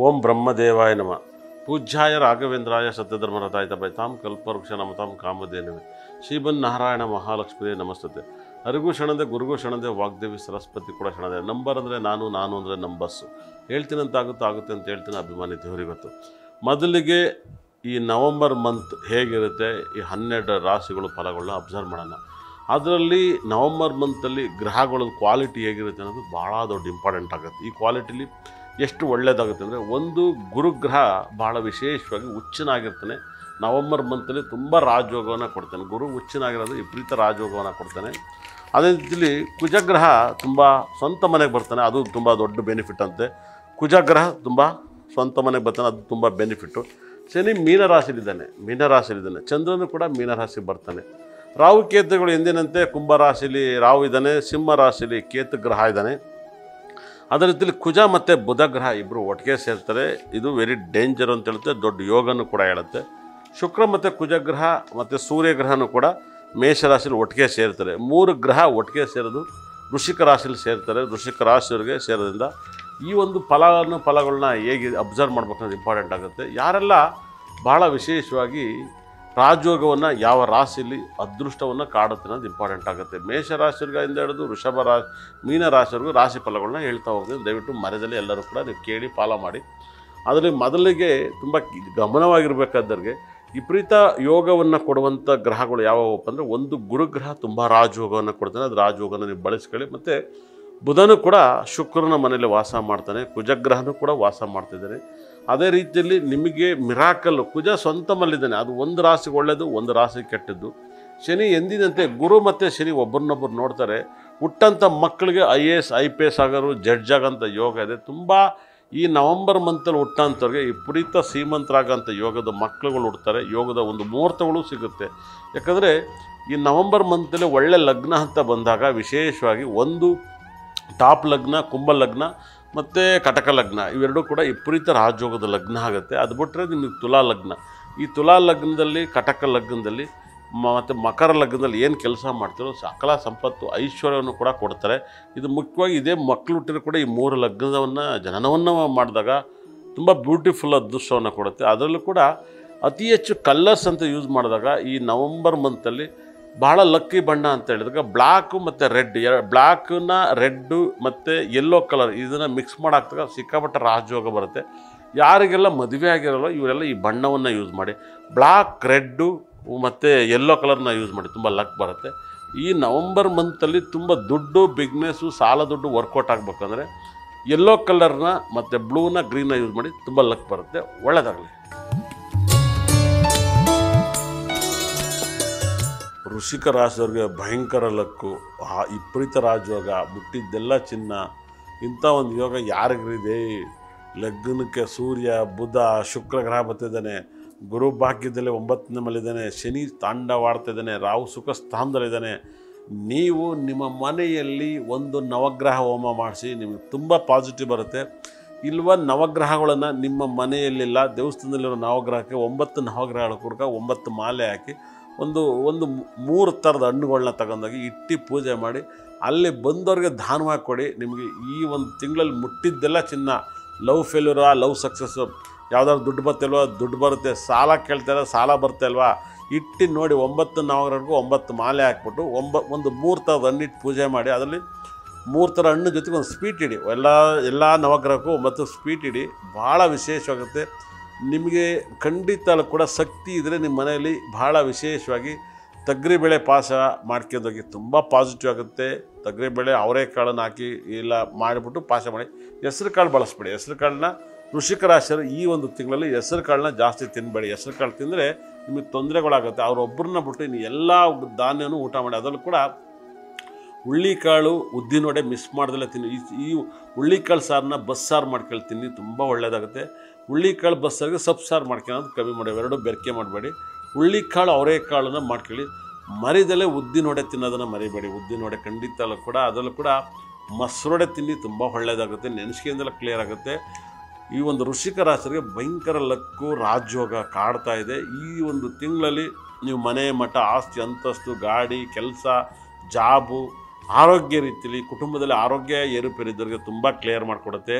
ಓಂ ಬ್ರಹ್ಮದೇವಾಯ ನಮಃ. ಪೂಜ್ಯಾಯ ರಾಘವೇಂದ್ರಾಯ ಸತ್ಯಧರ್ಮರತಾಯ ತಪೈತಾಂ ಕಲ್ಪವೃಕ್ಷ ನಮತಾಂ ಕಾಮಧೇನವೇ ಶ್ರೀಮನ್ನಾರಾಯಣ ಮಹಾಲಕ್ಷ್ಮೀ ನಮಸ್ತತೆ. ಹರಿಗೂ ಶರಣದೆ ಗುರುಗೂ ಶರಣದೆ ವಾಗ್ದೇವಿ ಸರಸ್ವತಿ ಕೂಡ ಶರಣದೆ. ನಂಬರ್ ಅಂದರೆ ನಾನು ಅಂದರೆ ನಂಬಸ್ಸು. ಹೇಳ್ತೀನಂತ ಆಗುತ್ತೆ ಅಂತ ಹೇಳ್ತೀನಿ. ಅಭಿಮಾನಿ ದೇವರಿಗೊತ್ತು. ಮೊದಲಿಗೆ ಈ ನವಂಬರ್ ಮಂತ್ ಹೇಗಿರುತ್ತೆ, ಈ 12 ರಾಶಿಗಳು ಫಲಗಳನ್ನ ಅಬ್ಸರ್ವ್ ಮಾಡೋಣ. ಅದರಲ್ಲಿ ನವಂಬರ್ ಮಂತಲ್ಲಿ ಗ್ರಹಗಳ ಕ್ವಾಲಿಟಿ ಹೇಗಿರುತ್ತೆ ಅನ್ನೋದು ಭಾಳ ದೊಡ್ಡ ಇಂಪಾರ್ಟೆಂಟ್ ಆಗುತ್ತೆ. ಈ ಕ್ವಾಲಿಟಿಲಿ ಎಷ್ಟು ಒಳ್ಳೆಯದಾಗುತ್ತೆ ಅಂದರೆ, ಒಂದು ಗುರುಗ್ರಹ ಭಾಳ ವಿಶೇಷವಾಗಿ ಹುಚ್ಚನಾಗಿರ್ತಾನೆ. ನವಂಬರ್ ಮಂತಲ್ಲಿ ತುಂಬ ರಾಜಯೋಗವನ್ನು ಕೊಡ್ತಾನೆ. ಗುರು ಹುಚ್ಚನಾಗಿರೋದು ವಿಪರೀತ ರಾಜಯೋಗವನ್ನು ಕೊಡ್ತಾನೆ. ಅದೇ ರೀತಿಯಲ್ಲಿ ಕುಜಗ್ರಹ ತುಂಬ ಸ್ವಂತ ಮನೆಗೆ ಬರ್ತಾನೆ. ಅದು ತುಂಬ ದೊಡ್ಡ ಬೆನಿಫಿಟ್ ಅಂತೆ. ಕುಜಗ್ರಹ ತುಂಬ ಸ್ವಂತ ಮನೆಗೆ ಬರ್ತಾನೆ, ಅದು ತುಂಬ ಬೆನಿಫಿಟ್ಟು. ಶನಿ ಮೀನರಾಶಿಲಿದ್ದಾನೆ. ಚಂದ್ರನು ಕೂಡ ಮೀನರಾಶಿಗೆ ಬರ್ತಾನೆ. ರಾಹು ಕೇತುಗಳು ಎಂದಿನಂತೆ ಕುಂಭರಾಶಿಲಿ ರಾಹು ಇದ್ದಾನೆ, ಸಿಂಹ ರಾಶಿಲಿ ಕೇತು ಗ್ರಹ ಇದ್ದಾನೆ. ಅದೇ ರೀತಿಯಲ್ಲಿ ಕುಜ ಮತ್ತು ಬುಧ ಗ್ರಹ ಇಬ್ಬರು ಒಟ್ಟಿಗೆ ಸೇರ್ತಾರೆ. ಇದು ವೆರಿ ಡೇಂಜರ್ ಅಂತ ಹೇಳುತ್ತೆ, ದೊಡ್ಡ ಯೋಗನೂ ಕೂಡ ಹೇಳುತ್ತೆ. ಶುಕ್ರ ಮತ್ತು ಕುಜಗ್ರಹ ಮತ್ತು ಸೂರ್ಯಗ್ರಹನೂ ಕೂಡ ಮೇಷರಾಶಿಲಿ ಒಟ್ಟಿಗೆ ಸೇರ್ತಾರೆ. 3 ಗ್ರಹ ಒಟ್ಟಿಗೆ ಸೇರೋದು ವೃಶ್ಚಿಕ ರಾಶಿಲಿ ಸೇರ್ತಾರೆ. ವೃಶ್ಚಿಕ ರಾಶಿಯವರಿಗೆ ಸೇರೋದ್ರಿಂದ ಈ ಒಂದು ಫಲಗಳನ್ನ ಹೇಗೆ ಅಬ್ಸರ್ವ್ ಮಾಡ್ಬೇಕು ಅನ್ನೋದು ಇಂಪಾರ್ಟೆಂಟ್ ಆಗುತ್ತೆ. ಯಾರೆಲ್ಲ ಭಾಳ ವಿಶೇಷವಾಗಿ ರಾಜಯೋಗವನ್ನು ಯಾವ ರಾಶಿಯಲ್ಲಿ ಅದೃಷ್ಟವನ್ನು ಕಾಡುತ್ತೆ ಅನ್ನೋದು ಇಂಪಾರ್ಟೆಂಟ್ ಆಗುತ್ತೆ. ಮೇಷರಾಶಿಯಿಂದ ಹಿಡಿದು ಮೀನರಾಶಿವರೆಗೂ ರಾಶಿ ಫಲಗಳನ್ನ ಹೇಳ್ತಾ ಹೋಗ್ತೀನಿ. ದಯವಿಟ್ಟು ಮರೆಯಲ್ಲಿ ಎಲ್ಲರೂ ಕೂಡ ನೀವು ಕೇಳಿ ಫಾಲೋ ಮಾಡಿ. ಅದರಲ್ಲಿ ಮೊದಲಿಗೆ ತುಂಬ ಗಮನವಾಗಿರಬೇಕಾದವ್ರಿಗೆ ವಿಪರೀತ ಯೋಗವನ್ನು ಕೊಡುವಂಥ ಗ್ರಹಗಳು ಯಾವಪ್ಪ ಅಂದರೆ, ಒಂದು ಗುರುಗ್ರಹ ತುಂಬ ರಾಜಯೋಗವನ್ನು ಕೊಡ್ತಾನೆ. ಅದು ರಾಜಯೋಗನ ನೀವು ಬಳಸ್ಕೊಳ್ಳಿ. ಮತ್ತು ಬುಧನು ಕೂಡ ಶುಕ್ರನ ಮನೆಯಲ್ಲಿ ವಾಸ ಮಾಡ್ತಾನೆ. ಕುಜಗ್ರಹನೂ ಕೂಡ ವಾಸ ಮಾಡ್ತಿದ್ದಾನೆ. ಅದೇ ರೀತಿಯಲ್ಲಿ ನಿಮಗೆ ಮಿರಾಕಲ್ಲು ಕುಜ ಸ್ವಂತ ಮಲ್ಲಿದ್ದಾನೆ. ಅದು ಒಂದು ರಾಶಿಗೆ ಒಳ್ಳೆಯದು, ಒಂದು ರಾಶಿಗೆ ಕೆಟ್ಟದ್ದು. ಶನಿ ಎಂದಿನಂತೆ ಗುರು ಮತ್ತು ಶನಿ ಒಬ್ಬರನ್ನೊಬ್ಬರು ನೋಡ್ತಾರೆ. ಹುಟ್ಟಂಥ ಮಕ್ಕಳಿಗೆ IAS IPS ಆಗೋರು, ಜಡ್ಜ್ ಆಗೋಂಥ ಯೋಗ ಇದೆ. ತುಂಬ ಈ ನವಂಬರ್ ಮಂತಲ್ಲಿ ಹುಟ್ಟಂಥವ್ರಿಗೆ ವಿಪರೀತ ಶ್ರೀಮಂತರಾಗೋಂಥ ಯೋಗದ ಮಕ್ಕಳುಗಳು ಹುಡ್ತಾರೆ. ಯೋಗದ ಒಂದು ಮುಹೂರ್ತಗಳು ಸಿಗುತ್ತೆ. ಯಾಕಂದರೆ ಈ ನವಂಬರ್ ಮಂತಲ್ಲಿ ಒಳ್ಳೆ ಲಗ್ನ ಅಂತ ಬಂದಾಗ ವಿಶೇಷವಾಗಿ ಒಂದು ಟಾಪ್ ಲಗ್ನ, ಕುಂಭ ಲಗ್ನ ಮತ್ತು ಕಟಕ ಲಗ್ನ ಇವೆರಡೂ ಕೂಡ ವಿಪರೀತ ರಾಜಯೋಗದ ಲಗ್ನ ಆಗುತ್ತೆ. ಅದು ಬಿಟ್ಟರೆ ನಿಮಗೆ ತುಲಾ ಲಗ್ನ, ಈ ತುಲಾ ಲಗ್ನದಲ್ಲಿ, ಕಟಕ ಲಗ್ನದಲ್ಲಿ ಮತ್ತು ಮಕರ ಲಗ್ನದಲ್ಲಿ ಏನು ಕೆಲಸ ಮಾಡ್ತಾರೋ ಸಕಲ ಸಂಪತ್ತು ಐಶ್ವರ್ಯವನ್ನು ಕೂಡ ಕೊಡ್ತಾರೆ. ಇದು ಮುಖ್ಯವಾಗಿ ಇದೇ ಮಕ್ಕಳು ಹುಟ್ಟಿದ್ರು ಕೂಡ ಈ 3 ಲಗ್ನವನ್ನು ಜನನವನ್ನು ಮಾಡಿದಾಗ ತುಂಬ ಬ್ಯೂಟಿಫುಲ್ ಅದೃಷ್ಟವನ್ನು ಕೊಡುತ್ತೆ. ಅದರಲ್ಲೂ ಕೂಡ ಅತಿ ಹೆಚ್ಚು ಕಲ್ಲರ್ಸ್ ಅಂತ ಯೂಸ್ ಮಾಡಿದಾಗ ಈ ನವಂಬರ್ ಮಂತಲ್ಲಿ ಭಾಳ ಲಕ್ಕಿ ಬಣ್ಣ ಅಂತ ಹೇಳಿದಾಗ ಬ್ಲ್ಯಾಕು ಮತ್ತು ರೆಡ್, ಬ್ಲ್ಯಾಕನ್ನ ರೆಡ್ಡು ಮತ್ತು ಯೆಲ್ಲೋ ಕಲರ್ ಇದನ್ನು ಮಿಕ್ಸ್ ಮಾಡಾಕ್ದಾಗ ಸಿಕ್ಕಾಪಟ್ಟೆ ರಾಜಯೋಗ ಬರುತ್ತೆ. ಯಾರಿಗೆಲ್ಲ ಮದುವೆ ಆಗಿರೋಲ್ಲ ಇವರೆಲ್ಲ ಈ ಬಣ್ಣವನ್ನು ಯೂಸ್ ಮಾಡಿ, ಬ್ಲ್ಯಾಕ್, ರೆಡ್ಡು ಮತ್ತು ಯೆಲ್ಲೋ ಕಲರ್ನ ಯೂಸ್ ಮಾಡಿ, ತುಂಬ ಲಕ್ ಬರುತ್ತೆ. ಈ ನವಂಬರ್ ಮಂತಲ್ಲಿ ತುಂಬ ದುಡ್ಡು, ಬಿಗ್ನೆಸ್ಸು, ಸಾಲ ದುಡ್ಡು ವರ್ಕೌಟ್ ಆಗಬೇಕಂದ್ರೆ ಯೆಲ್ಲೋ ಕಲರ್ನ ಮತ್ತು ಬ್ಲೂನ, ಗ್ರೀನ್ನ ಯೂಸ್ ಮಾಡಿ, ತುಂಬ ಲಕ್ ಬರುತ್ತೆ. ಒಳ್ಳೆಯದಾಗಲಿ. ವೃಶ್ಚಿಕ ರಾಶಿಯವ್ರಿಗೆ ಭಯಂಕರ ಲಕ್ಕು, ವಿಪರೀತ ರಾಜಯೋಗ, ಮುಟ್ಟಿದ್ದೆಲ್ಲ ಚಿನ್ನ, ಇಂಥ ಒಂದು ಯೋಗ ಯಾರಿಗಿದೆ? ಲಗ್ನಕ್ಕೆ ಸೂರ್ಯ, ಬುಧ, ಶುಕ್ರ ಗ್ರಹ ಬರ್ತಿದ್ದಾನೆ. ಗುರು ಭಾಗ್ಯದಲ್ಲಿ 9ನೇ ಮನೆಯಲ್ಲಿದ್ದಾನೆ. ಶನಿ ತಾಂಡವಾಡ್ತಿದ್ದಾನೆ. ರಾಹು ಸುಖ ಸ್ಥಾನದಲ್ಲಿದ್ದಾನೆ. ನೀವು ನಿಮ್ಮ ಮನೆಯಲ್ಲಿ ಒಂದು ನವಗ್ರಹ ಹೋಮ ಮಾಡಿಸಿ, ನಿಮಗೆ ತುಂಬ ಪಾಸಿಟಿವ್ ಬರುತ್ತೆ. ಇಲ್ವ ನವಗ್ರಹಗಳನ್ನು ನಿಮ್ಮ ಮನೆಯಲ್ಲಿಲ್ಲ, ದೇವಸ್ಥಾನದಲ್ಲಿರೋ ನವಗ್ರಹಕ್ಕೆ 9 ನವಗ್ರಹಗಳ ಕೂಡ 9 ಮಾಲೆ ಹಾಕಿ ಒಂದು 3 ಥರದ ಹಣ್ಣುಗಳನ್ನ ತಗೊಂಡೋಗಿ ಇಟ್ಟು ಪೂಜೆ ಮಾಡಿ ಅಲ್ಲಿ ಬಂದವ್ರಿಗೆ ದಾನವಾಗಿ ಕೊಡಿ. ನಿಮಗೆ ಈ ಒಂದು ತಿಂಗಳಲ್ಲಿ ಮುಟ್ಟಿದ್ದೆಲ್ಲ ಚಿನ್ನ. ಲವ್ ಫೇಲ್ಯೂರಾ, ಲವ್ ಸಕ್ಸಸ್ಸು, ಯಾವುದಾದ್ರು ದುಡ್ಡು ಬರ್ತಲ್ವ, ದುಡ್ಡು ಬರುತ್ತೆ. ಸಾಲ ಕೇಳ್ತಾರ, ಸಾಲ ಬರ್ತಲ್ವಾ, ಇಟ್ಟು ನೋಡಿ 9 ನವಗ್ರಹಕ್ಕೂ 9 ಮಾಲೆ ಹಾಕ್ಬಿಟ್ಟು ಒಂದು 3 ಥರದ ಹಣ್ಣಿಟ್ಟು ಪೂಜೆ ಮಾಡಿ, ಅದರಲ್ಲಿ 3 ಥರ ಹಣ್ಣು ಜೊತೆಗೆ ಒಂದು ಸ್ವೀಟ್ ಇಡಿ. ಎಲ್ಲ ನವಗ್ರಹಕ್ಕೂ 9 ಸ್ವೀಟ್ ಇಡಿ. ಭಾಳ ವಿಶೇಷವಾಗುತ್ತೆ. ನಿಮಗೆ ಖಂಡಿತ ಕೂಡ ಶಕ್ತಿ ಇದ್ದರೆ ನಿಮ್ಮ ಮನೆಯಲ್ಲಿ ಭಾಳ ವಿಶೇಷವಾಗಿ ತೊಗರಿಬೇಳೆ ಪಾಯಸ ಮಾಡ್ಕೊಂಡೋಗಿ ತುಂಬ ಪಾಸಿಟಿವ್ ಆಗುತ್ತೆ. ತೊಗರಿಬೇಳೆ, ಅವರೆಕಾಳನ್ನು ಹಾಕಿ ಎಲ್ಲ ಮಾಡಿಬಿಟ್ಟು ಪಾಯಸ ಮಾಡಿ. ಹೆಸರು ಕಾಳು ಬಳಸ್ಬೇಡಿ. ಹೆಸರು ಕಾಳನ್ನ ವೃಶ್ಚಿಕ ರಾಶಿಯರು ಈ ಒಂದು ತಿಂಗಳಲ್ಲಿ ಹೆಸರು ಕಾಳನ್ನ ಜಾಸ್ತಿ ತಿನ್ನಬೇಡಿ. ಹೆಸರು ಕಾಳು ತಿಂದರೆ ನಿಮಗೆ ತೊಂದರೆಗಳಾಗುತ್ತೆ. ಅವರೊಬ್ಬರನ್ನ ಬಿಟ್ಟು ಇನ್ನು ಎಲ್ಲ ಧಾನ್ಯನೂ ಊಟ ಮಾಡಿ. ಅದರಲ್ಲೂ ಕೂಡ ಹುಳ್ಳಿಕಾಳು, ಉದ್ದಿನವಡೆ ಮಿಸ್ ಮಾಡ್ದಲ್ಲೇ ತಿನ್ನಿ. ಈ ಹುಳ್ಳಿಕಾಳು ಸಾರನ್ನ ಬಸ್ಸಾರು ಮಾಡ್ಕೊಳ್ಳಿ ತಿನ್ನಿ, ತುಂಬ ಒಳ್ಳೆಯದಾಗುತ್ತೆ. ಹುಳ್ಳಿಕಾಳು ಬಸ್ಸಾರಿಗೆ ಸೊಪ್ಪು ಸಾರು ಮಾಡ್ಕೊಳ್ಳೋದು ಕಮ್ಮಿ ಮಾಡಿ, ಎರಡೂ ಬೆರಕೆ ಮಾಡಬೇಡಿ. ಹುಳ್ಳಿಕಾಳು, ಅವರೆಕಾಳನ್ನು ಮಾಡ್ಕೊಳ್ಳಿ. ಮರಿದಲ್ಲೇ ಉದ್ದಿನವಡೆ ತಿನ್ನೋದನ್ನು ಮರಿಬೇಡಿ. ಉದ್ದಿನವಡೆ ಖಂಡಿತ ಕೂಡ, ಅದರಲ್ಲೂ ಕೂಡ ಮೊಸರೊಡೆ ತಿನ್ನಿ, ತುಂಬ ಒಳ್ಳೆಯದಾಗುತ್ತೆ. ನೆನೆಸ್ಕೆಯಿಂದೆಲ್ಲ ಕ್ಲಿಯರ್ ಆಗುತ್ತೆ. ಈ ಒಂದು ವೃಶ್ಚಿಕ ರಾಶಿಗೆ ಭಯಂಕರ ಲಕ್ಕು, ರಾಜಯೋಗ ಕಾಡ್ತಾ ಇದೆ. ಈ ಒಂದು ತಿಂಗಳಲ್ಲಿ ನೀವು ಮನೆ, ಮಠ, ಆಸ್ತಿ, ಅಂತಸ್ತು, ಗಾಡಿ, ಕೆಲಸ, ಜಾಬು ಆರೋಗ್ಯ ರೀತಿಯಲ್ಲಿ ಕುಟುಂಬದಲ್ಲಿ ಆರೋಗ್ಯ ಏರುಪೇರಿದ್ದವರಿಗೆ ತುಂಬ ಕ್ಲಿಯರ್ ಮಾಡಿಕೊಡುತ್ತೆ.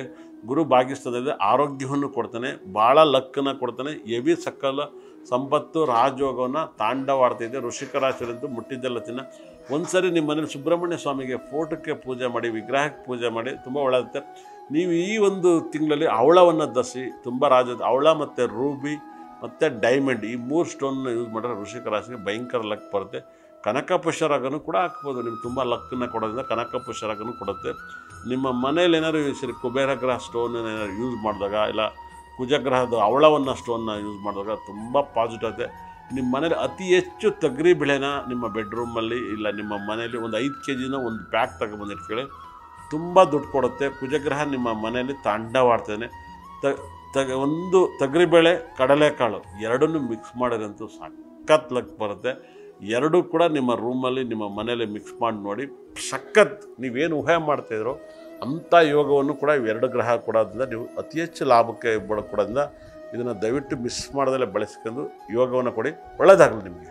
ಗುರು ಭಾಗ್ಯಸ್ಥಾನದಲ್ಲಿ ಆರೋಗ್ಯವನ್ನು ಕೊಡ್ತಾನೆ, ಭಾಳ ಲಕ್ಕನ್ನು ಕೊಡ್ತಾನೆ, ಎವಿ ಸಕಲ ಸಂಪತ್ತು ರಾಜಯೋಗವನ್ನು ತಾಂಡವಾಡ್ತಾ ಇದೆ. ವೃಶ್ಚಿಕ ರಾಶಿಯಲ್ಲಂತೂ ಮುಟ್ಟಿದ್ದೆಲ್ಲ ತಿನ್ನ. ಒಂದು ಸರಿ ನಿಮ್ಮ ಮನೇಲಿ ಸುಬ್ರಹ್ಮಣ್ಯ ಸ್ವಾಮಿಗೆ ಫೋಟೋಕ್ಕೆ ಪೂಜೆ ಮಾಡಿ, ವಿಗ್ರಹಕ್ಕೆ ಪೂಜೆ ಮಾಡಿ, ತುಂಬ ಒಳ್ಳೆಯರುತ್ತೆ. ನೀವು ಈ ಒಂದು ತಿಂಗಳಲ್ಲಿ ಹವಳವನ್ನು ಧರಿಸಿ, ತುಂಬ ಹವಳ ಮತ್ತು ರೂಬಿ ಮತ್ತು ಡೈಮಂಡ್ ಈ 3 ಸ್ಟೋನ್ನ ಯೂಸ್ ಮಾಡಿದ್ರೆ ವೃಶ್ಚಿಕ ರಾಶಿಗೆ ಭಯಂಕರ ಲಕ್ ಬರುತ್ತೆ. ಕನಕ ಪುಷ್ಯರಾಗನೂ ಕೂಡ ಹಾಕ್ಬೋದು. ನಿಮ್ಗೆ ತುಂಬ ಲಕ್ಕನ್ನು ಕೊಡೋದ್ರಿಂದ ಕನಕ ಪುಷ್ಯರಾಗನೂ ಕೊಡುತ್ತೆ. ನಿಮ್ಮ ಮನೇಲಿ ಏನಾದ್ರು ಸರಿ ಕುಬೇರ ಗ್ರಹ ಸ್ಟೋನ್ ಏನಾದ್ರು ಯೂಸ್ ಮಾಡಿದಾಗ, ಇಲ್ಲ ಕುಜಗ್ರಹದ ಹವಳವನ್ನು ಸ್ಟೋನ್ನ ಯೂಸ್ ಮಾಡಿದಾಗ ತುಂಬ ಪಾಸಿಟಿವ್ ಆಗುತ್ತೆ. ನಿಮ್ಮ ಮನೇಲಿ ಅತಿ ಹೆಚ್ಚು ತೊಗರಿ ಬೆಳೆನ ನಿಮ್ಮ ಬೆಡ್ರೂಮಲ್ಲಿ ಇಲ್ಲ ನಿಮ್ಮ ಮನೇಲಿ ಒಂದು 5 kg ಒಂದು ಪ್ಯಾಕ್ ತಗೊಬಂದಿಟ್ಕೊಳ್ಳಿ, ತುಂಬ ದುಡ್ಡು ಕೊಡುತ್ತೆ. ಕುಜಗ್ರಹ ನಿಮ್ಮ ಮನೆಯಲ್ಲಿ ತಾಂಡವಾಡ್ತಾನೆ. ಒಂದು ತೊಗರಿಬೇಳೆ ಕಡಲೆಕಾಳು ಎರಡನ್ನೂ ಮಿಕ್ಸ್ ಮಾಡಿದಂತೂ ಸಖತ್ ಲಕ್ ಬರುತ್ತೆ. ಎರಡೂ ಕೂಡ ನಿಮ್ಮ ರೂಮಲ್ಲಿ ನಿಮ್ಮ ಮನೇಲಿ ಮಿಕ್ಸ್ ಮಾಡಿ ನೋಡಿ, ಸಖತ್ ನೀವೇನು ಊಹೆ ಮಾಡ್ತಾಯಿದ್ರೋ ಅಂಥ ಯೋಗವನ್ನು ಕೂಡ ಇವೆರಡು ಗ್ರಹ ಕೊಡೋದ್ರಿಂದ ನೀವು ಅತಿ ಹೆಚ್ಚು ಲಾಭಕ್ಕೆ ಕೊಡೋದ್ರಿಂದ ಇದನ್ನು ದಯವಿಟ್ಟು ಮಿಸ್ ಮಾಡದಲ್ಲೇ ಬಳಸ್ಕೊಂಡು ಯೋಗವನ್ನು ಕೊಡಿ. ಒಳ್ಳೆಯದಾಗಲಿ ನಿಮಗೆ.